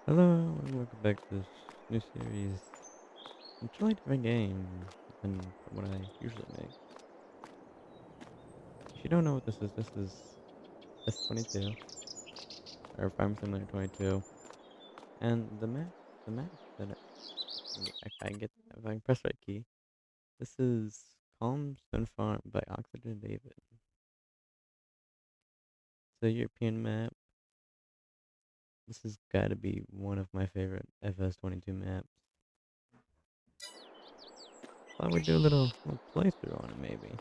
Hello, and welcome back to this new series. A totally different game than what I usually make. If you don't know what this is S22, or Farm Simulator 22, and the map that if I get, if I can press right key, this is Calmsden Farm by Oxygen David. It's a European map. This has got to be one of my favorite FS22 maps. Thought we'd do a little playthrough on it maybe.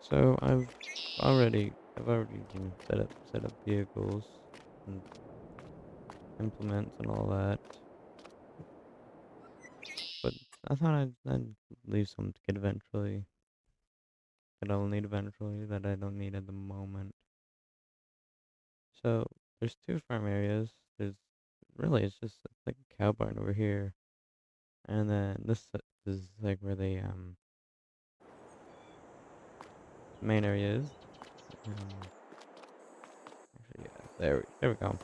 So I've already set up vehicles and implements and all that. But I thought I'd leave some to get eventually that I'll need eventually that I don't need at the moment. So there's two farm areas. It's like a cow barn over here, and then this is like where the main area is. Um, actually, yeah, there we go.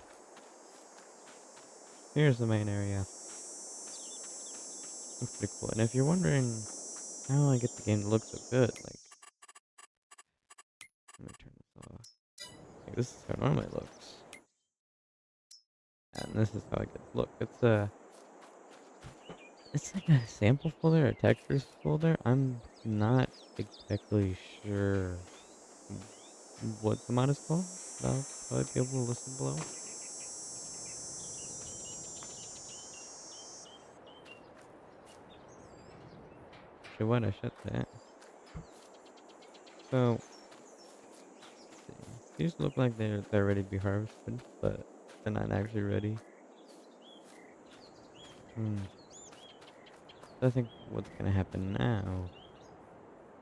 Here's the main area. Looks pretty cool. And if you're wondering how I get the game to look so good, like, let me turn this off. Like, this is how it normally looks, and this is how I get it to look. It's like a sample folder, a textures folder. I'm not exactly sure what the mod is called, but I'll probably be able to listen below. Actually, why'd I shut that? So, let's see. These look like they're ready to be harvested, but they're not actually ready. Hmm. So I think what's gonna happen now,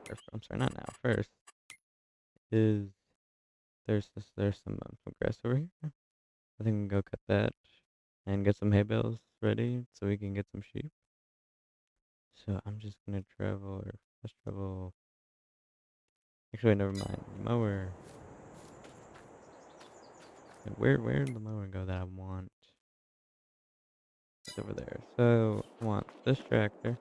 or I'm sorry, not now. First is there's some grass over here. I think we can go cut that and get some hay bales ready so we can get some sheep. So I'm just gonna travel, or let's travel. Actually, never mind. The mower. Where did the mower go that I want? It's over there. So I want this tractor.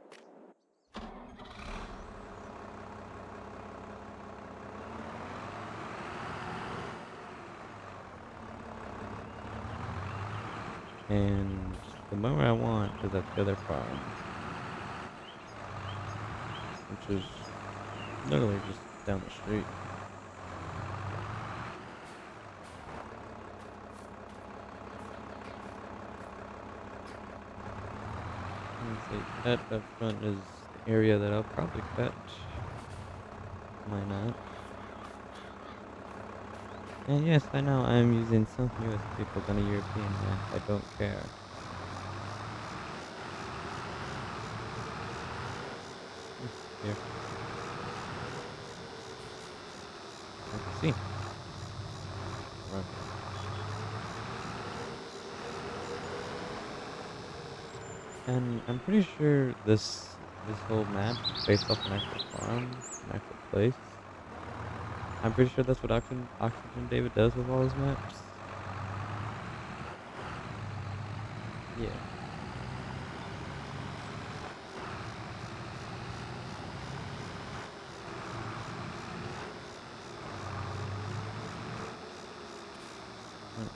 And the mower I want is at the other farm, which is literally just down the street. Let's see. That up front is the area that I'll probably cut. Why not? And yes, I know I'm using some US people on a European map. I don't care. Here, I can see. Right. And I'm pretty sure this whole map is based off an actual farm, an actual place. I'm pretty sure that's what Oxygen David does with all his maps. Yeah. Right.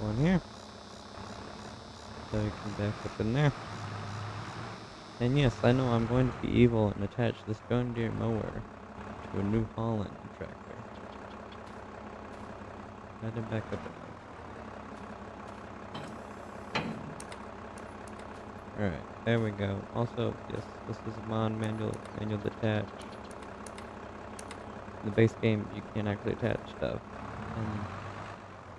Go in here. So you can back up in there. And yes, I know I'm going to be evil and attach this John Deere mower to a New Holland tractor. I didn't back up enough. Alright, there we go. Also, yes, this is a mod manual detach. In the base game, you can't actually attach stuff. And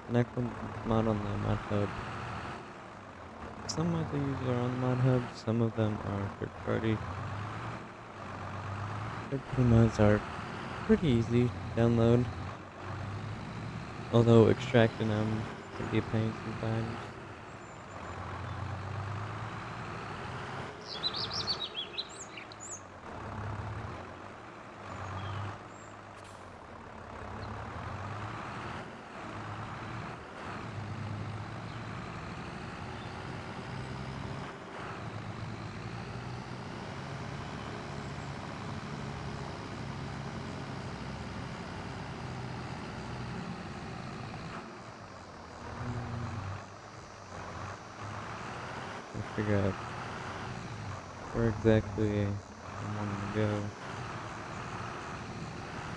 an actual mod on the mod hub. Some mods I use are on the mod hub, some of them are third party. Third party mods are pretty easy to download, although extracting them can be a pain sometimes. figure out where exactly I'm wanting to go.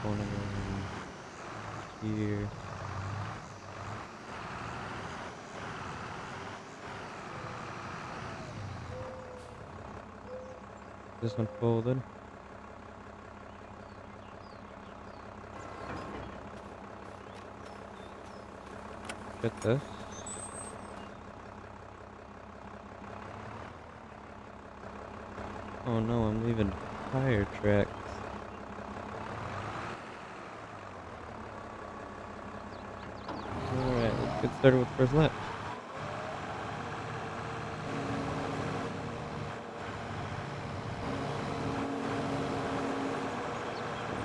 I want to go around here. This one folded. Get this. Oh no, I'm leaving tire tracks. Alright, let's get started with the first lap.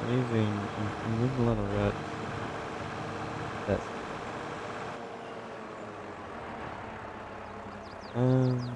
I'm leaving a lot of ruts. That's um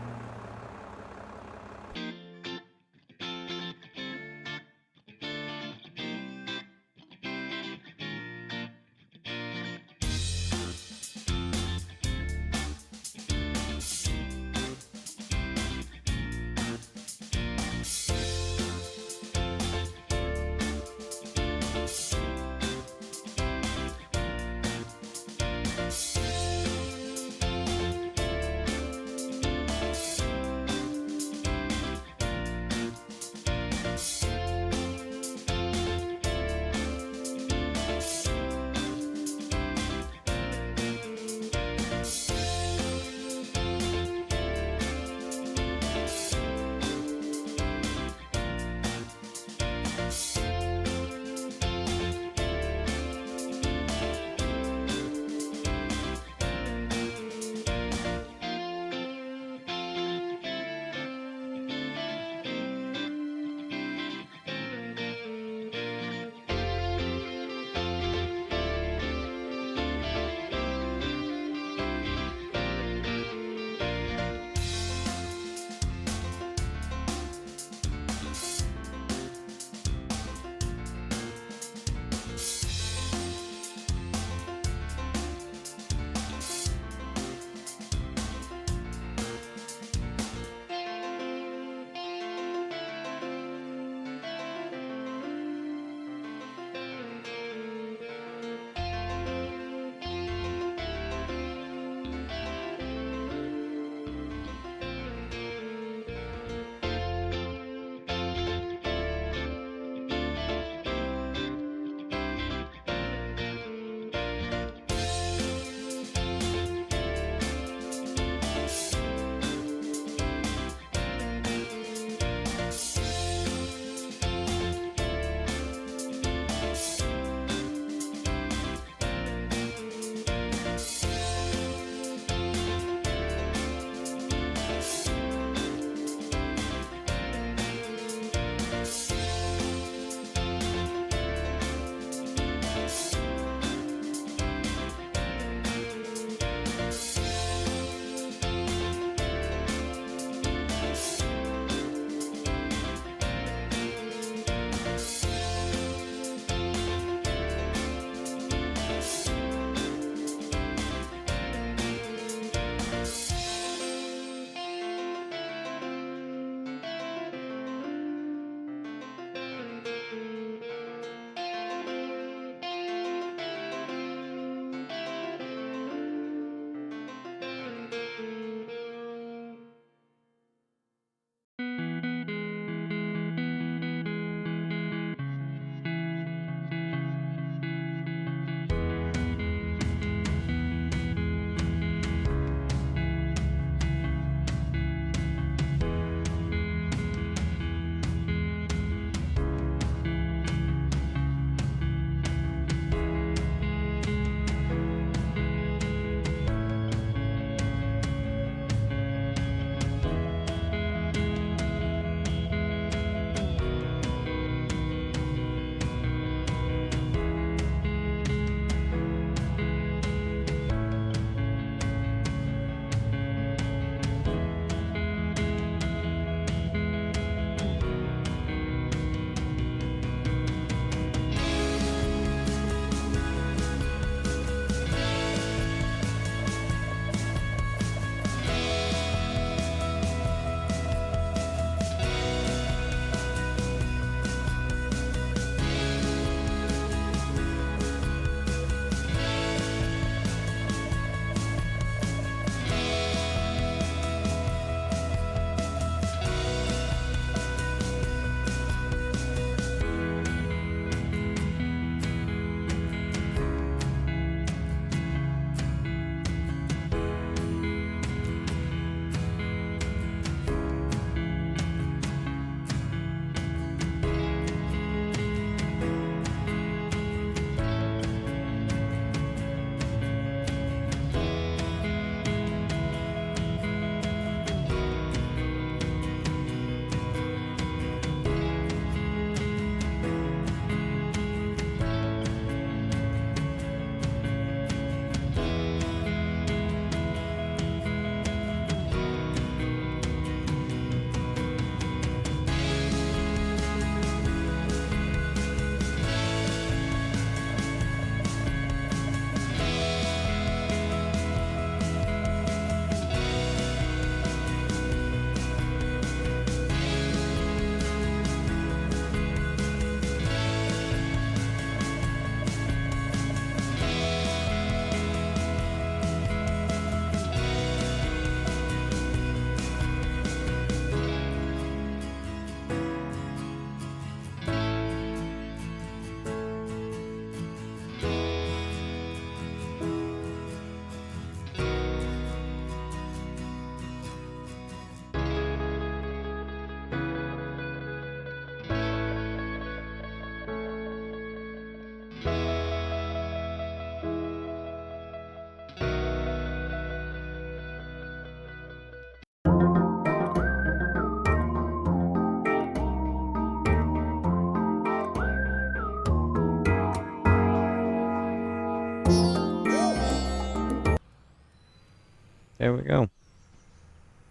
There we go.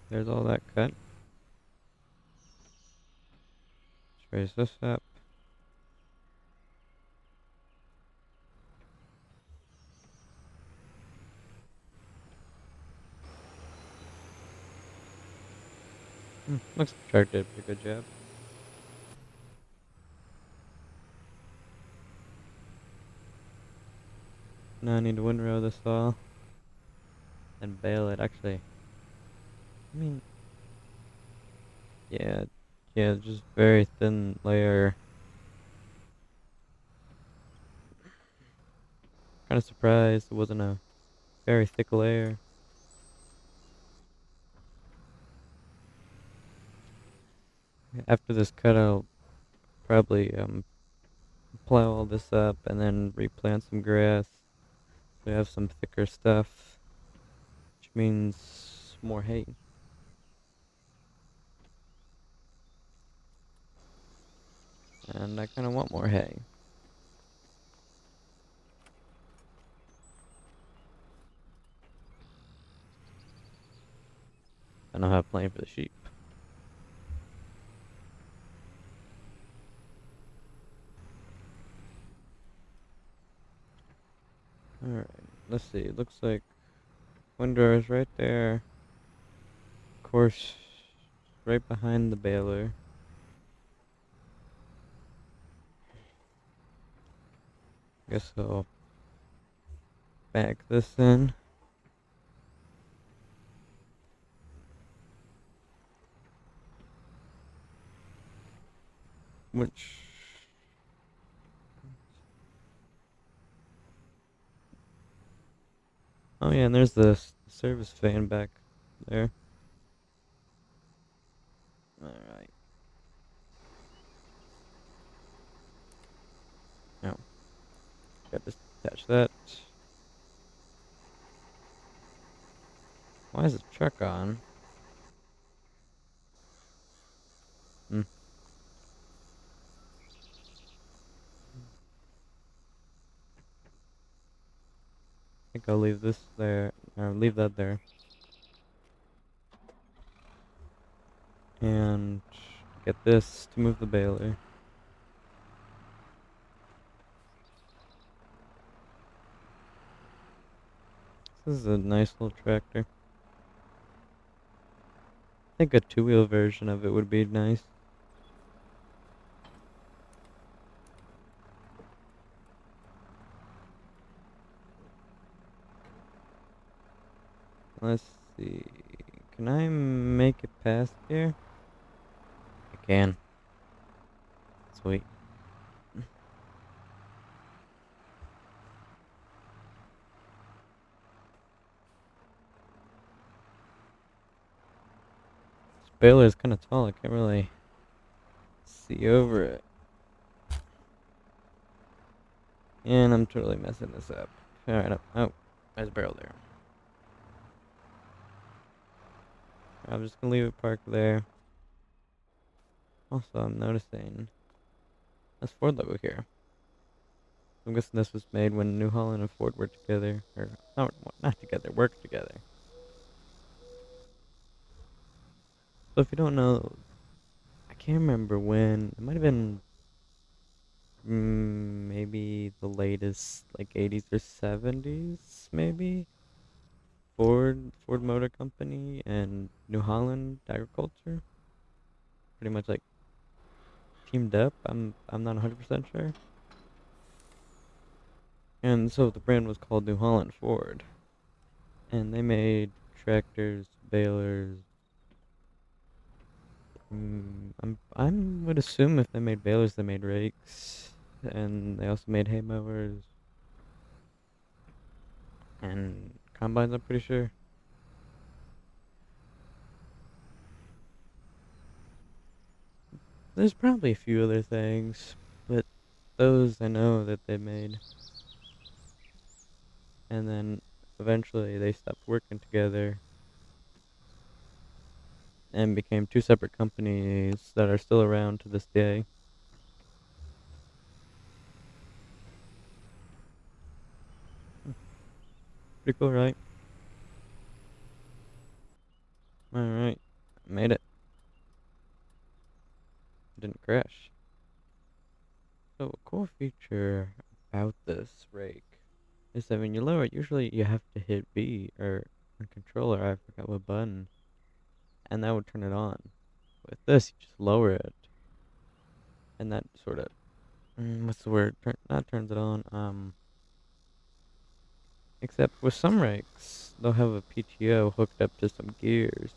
There's all that cut. Let's raise this up. Looks like the truck did a pretty good job. Now I need to windrow this all and bale it. Actually, I mean, yeah, just very thin layer. Kind of surprised it wasn't a very thick layer. After this cut, I'll probably plow all this up and then replant some grass. So we have some thicker stuff, which means more hay. And I kind of want more hay. I don't have plenty for the sheep. Alright, let's see. It looks like windrow is right there. Of course, right behind the baler. Guess I'll back this in. Which... Oh yeah, and there's the service fan back there. Alright. Now, gotta just attach that. Why is the truck on? Hmm. I think I'll leave this there, or leave that there. And get this to move the baler. This is a nice little tractor. I think a two-wheel version of it would be nice. Let's see. Can I make it past here? I can. Sweet. This baler is kind of tall. I can't really see over it. And I'm totally messing this up. Alright, oh, there's a barrel there. I'm just gonna leave it parked there. Also, I'm noticing this Ford logo here. I'm guessing this was made when New Holland and Ford worked together. Or, not together, worked together. So if you don't know, I can't remember when. It might have been maybe the latest, like 80s or 70s, maybe. Ford Motor Company and New Holland Agriculture pretty much like teamed up. I'm not 100% sure. And so the brand was called New Holland Ford. And they made tractors, balers. I would assume if they made balers, they made rakes, and they also made hay mowers and combines. I'm pretty sure. There's probably a few other things, but those I know that they made. And then eventually they stopped working together and became two separate companies that are still around to this day. Pretty cool, right? Alright, made it. Didn't crash. So a cool feature about this rake is that when you lower it, usually you have to hit B or a controller, I forgot what button, and that would turn it on. With this, you just lower it, and that sort of, what's the word? Not turns it on, except with some rakes, they'll have a PTO hooked up to some gears.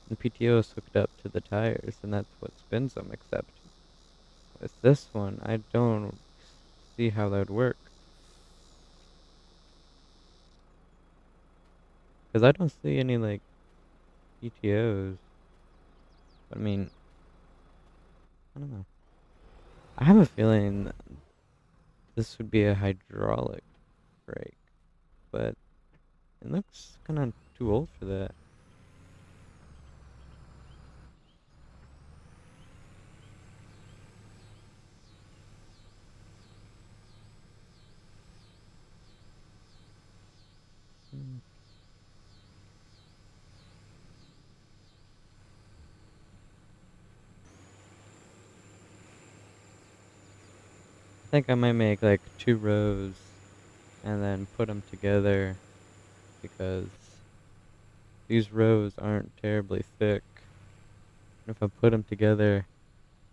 The PTO is hooked up to the tires, and that's what spins them, except with this one, I don't see how that would work. Because I don't see any, like, PTOs. But, I mean, I don't know. I have a feeling that this would be a hydraulic brake, but it looks kind of too old for that. Hmm. I think I might make like 2 rows and then put them together because these rows aren't terribly thick. If I put them together,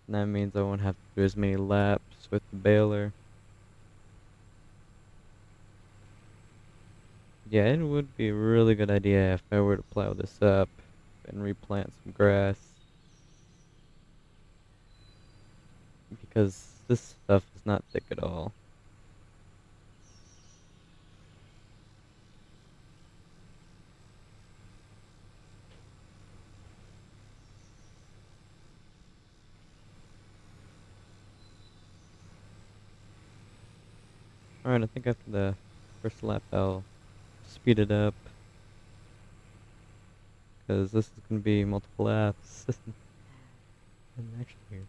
that means I won't have to do as many laps with the baler. Yeah, it would be a really good idea if I were to plow this up and replant some grass, because this stuff is not thick at all. Alright, I think after the first lap I'll speed it up, because this is going to be multiple laps. And actually,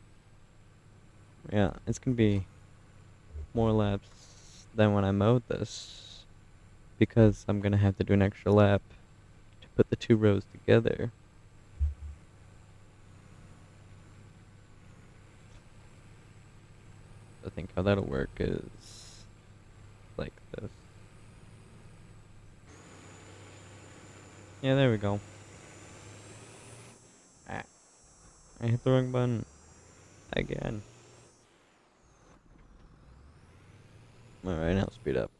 yeah, it's going to be more laps than when I mowed this, because I'm going to have to do an extra lap to put the 2 rows together. I think how that'll work is like this. Yeah, there we go. Ah, I hit the wrong button again. Alright, now speed up.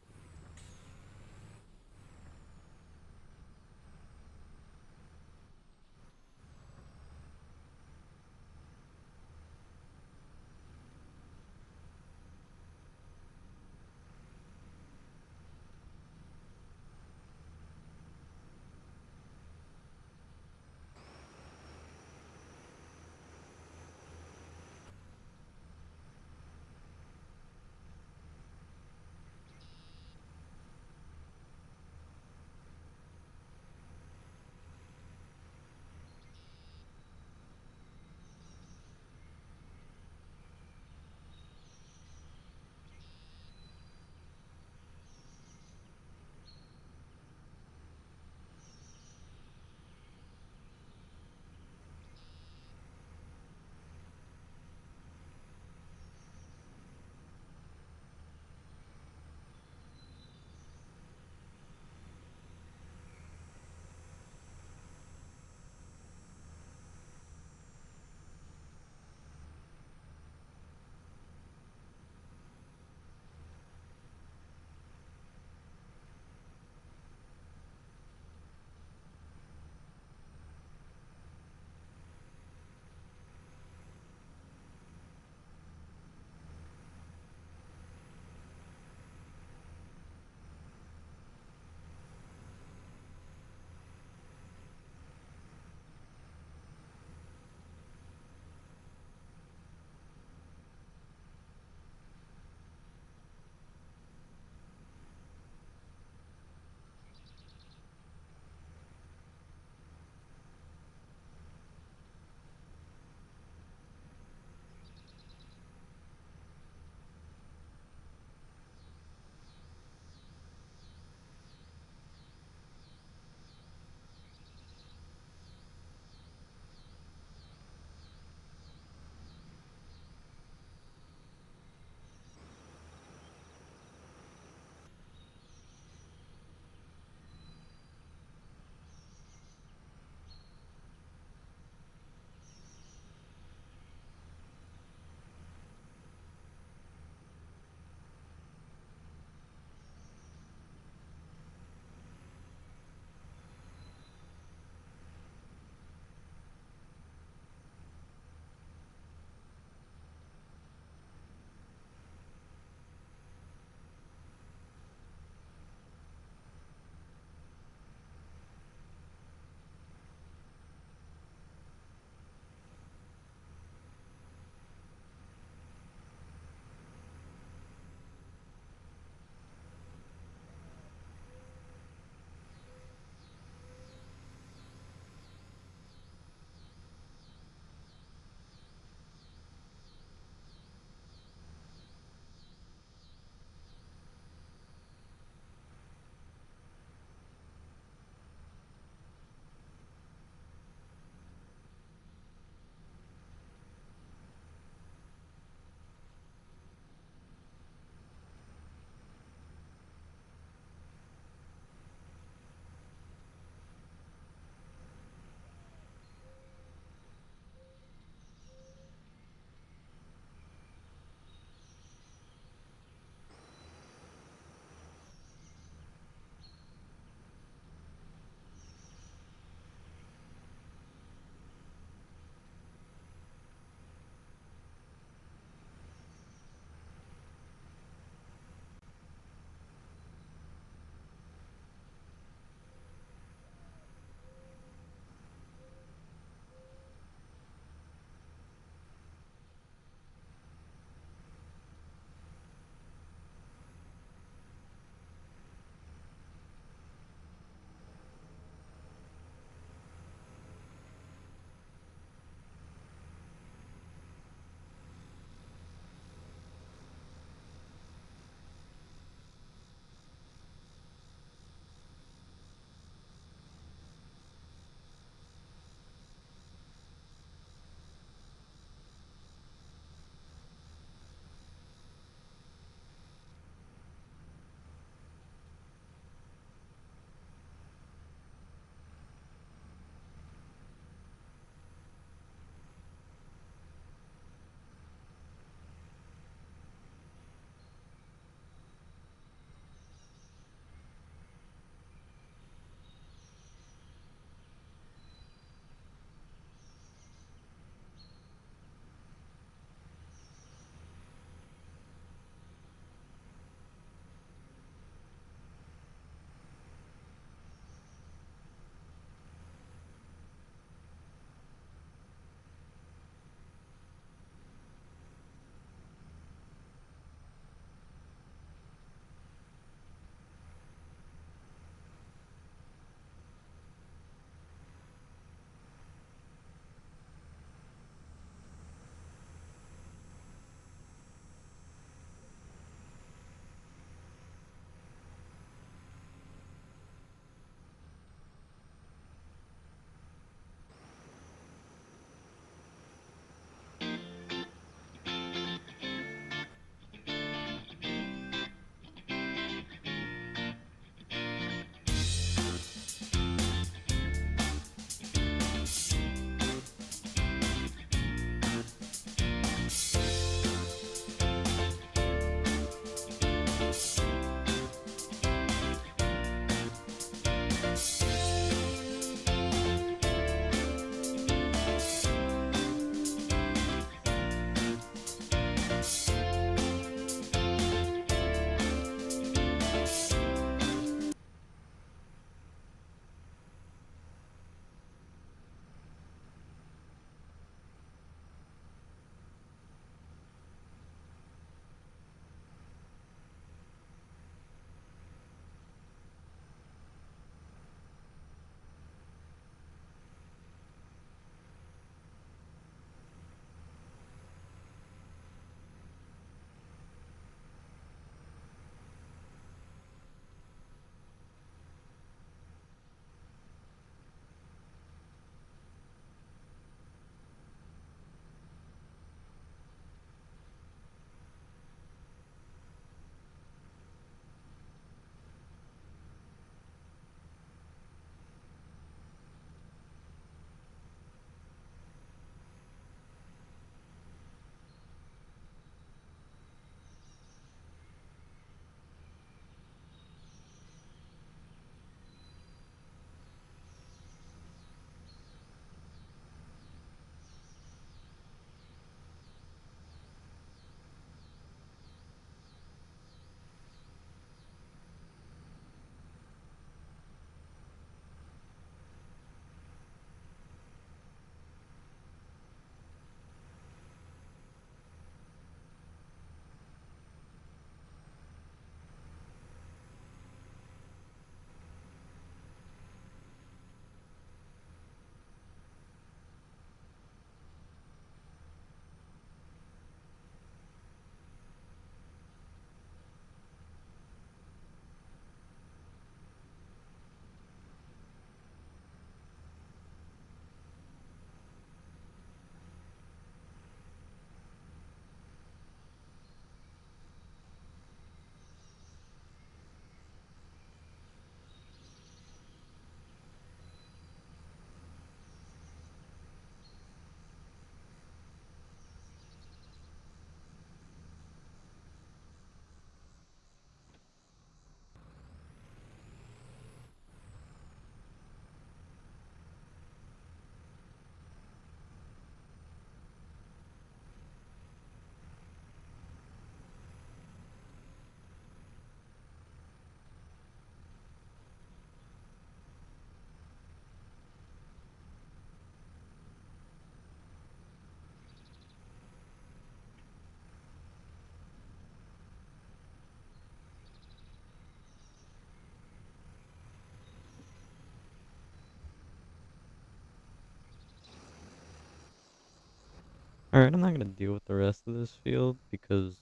Alright, I'm not gonna deal with the rest of this field because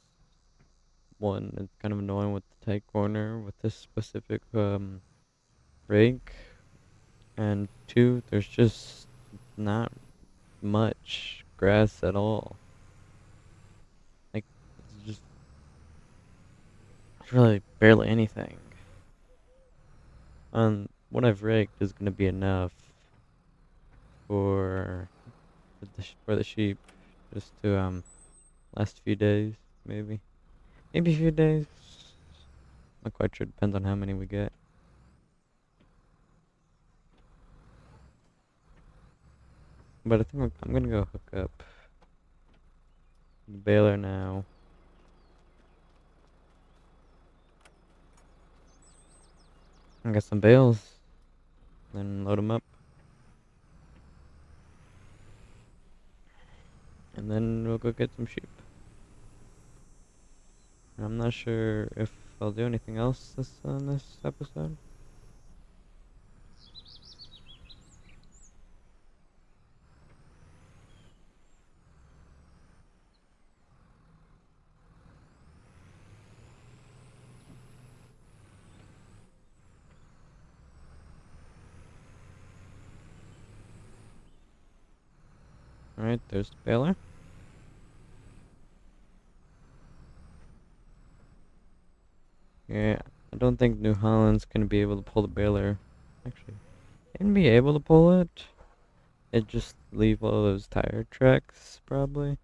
one, it's kind of annoying with the tight corner with this specific rake, and two, there's just not much grass at all. Like, it's just really barely anything. What I've raked is gonna be enough for for the sheep, just to last a few days, maybe a few days. Not quite sure. Depends on how many we get. But I think I'm gonna go hook up the baler now. I got some bales, then load them up, and then we'll go get some sheep. I'm not sure if I'll do anything else on this episode. Alright, there's the baler. Yeah, I don't think New Holland's gonna be able to pull the baler. Actually, can be able to pull it. It just leave all those tire tracks, probably.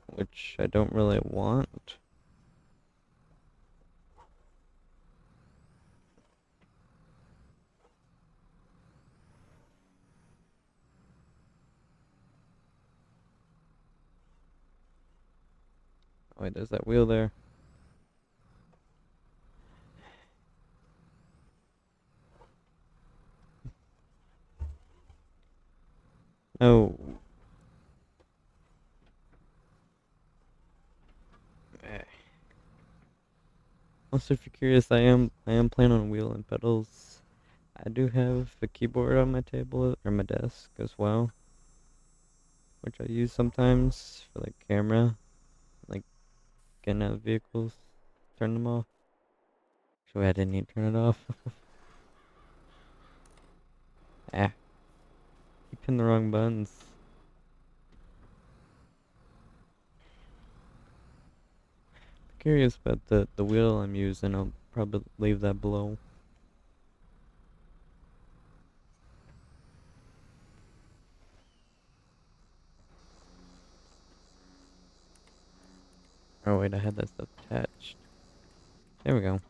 Which I don't really want. Oh wait, there's that wheel there. Oh. Eh. Also, if you're curious, I am playing on wheel and pedals. I do have a keyboard on my table or my desk as well, which I use sometimes for like camera, like getting out of vehicles, turn them off. Actually, I didn't need to turn it off. Ah, keep hitting the wrong buttons. Curious about the wheel I'm using. I'll probably leave that below. Oh wait, I had that stuff attached. There we go.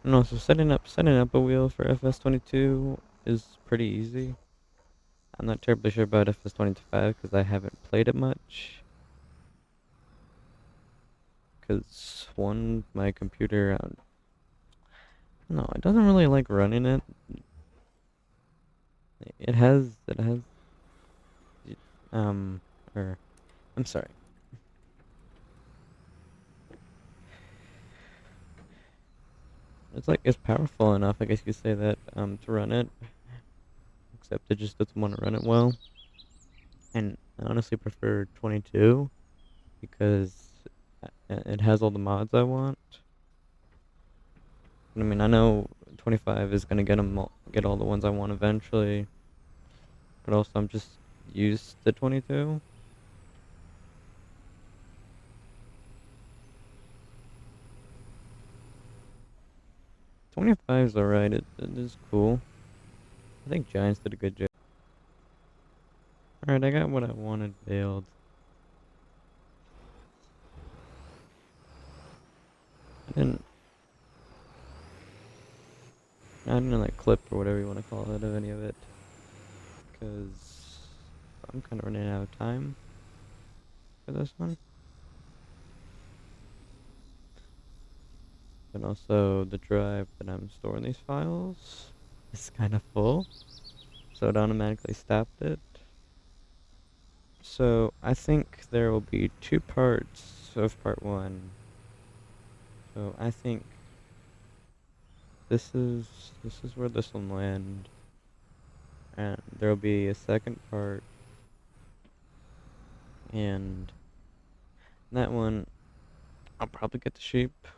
No, so setting up a wheel for fs22 is pretty easy. I'm not terribly sure about fs25 because I haven't played it much. Because one, my computer, no, it doesn't really like running it. It has, um, or I'm sorry. It's powerful enough, I guess you could say that, to run it. Except it just doesn't want to run it well. And I honestly prefer 22 because it has all the mods I want. I mean, I know 25 is gonna get all the ones I want eventually, but also I'm just used to 22. 25 is alright. It is cool. I think Giants did a good job. Alright, I got what I wanted baled. I didn't I didn't like clip or whatever you want to call it of any of it, because I'm kind of running out of time for this one. And also the drive that I'm storing these files is kind of full, so it automatically stopped it. So I think there will be two parts of part one. So I think this is where this will land, and there'll be a second part, and that one I'll probably get the sheep,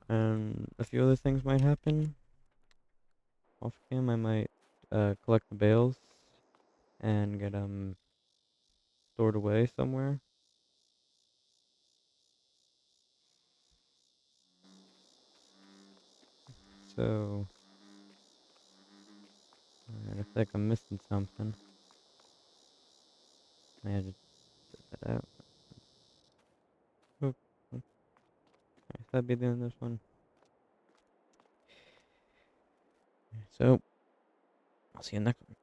and a few other things might happen. Off cam, I might collect the bales and get them stored away somewhere. So, alright, I feel like I'm missing something. I had to set that out. Oop, oop. Alright, so that'd be the end of this one. So, I'll see you next one.